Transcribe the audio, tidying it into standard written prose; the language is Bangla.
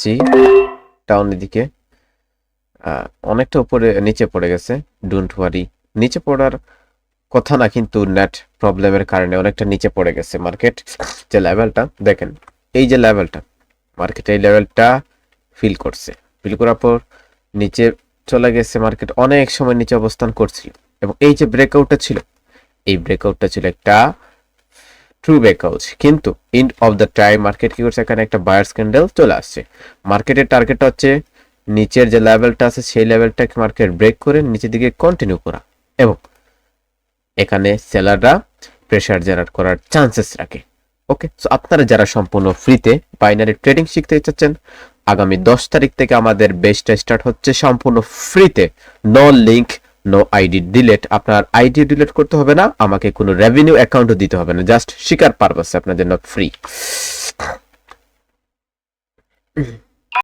জি টাউনের দিকে অনেকটা উপরে নিচে পড়ে গেছে। ডোন্ট ওয়ারি, নিচে পড়ার কথা না, কিন্তু নেট প্রবলেমের কারণে অনেকটা নিচে পড়ে গেছে মার্কেট। যে লেভেলটা দেখেন, এই যে লেভেলটা, মার্কেট এই লেভেলটা ফিল করছে, ফিল করার পর নিচে চলে গেছে। মার্কেট অনেক সময় নিচে অবস্থান করছিল এবং এই যে ব্রেকআউটটা ছিল, এই ব্রেকআউটটা ছিল একটা ট্রু ব্রেকআউট, কিন্তু end of the time market কি করছে, এখানে একটা বায়ার্স ক্যান্ডেল চলে আসছে। মার্কেটের টার্গেটটা হচ্ছে নিচের যে লেভেলটা আছে সেই লেভেলটাকে মার্কেট ব্রেক করে নিচের দিকে কন্টিনিউ করা, এবং এখানে সেলাররা প্রেসার জেনারেট করার চান্সেস রাখে। ওকে, সো আপনারা যারা সম্পূর্ণ ফ্রিতে বাইনারি ট্রেডিং শিখতে চাচ্ছেন, আগামী 10 তারিখ থেকে আমাদের বেচটা স্টার্ট হচ্ছে সম্পূর্ণ ফ্রিতে। No link, no ID delete. আপনার আইডি ডিলেট করতে হবে না, আমাকে কোনো রেভিনিউ অ্যাকাউন্টও দিতে হবে না, জাস্ট শিকার পারপাসে আপনার জন্য ফ্রি।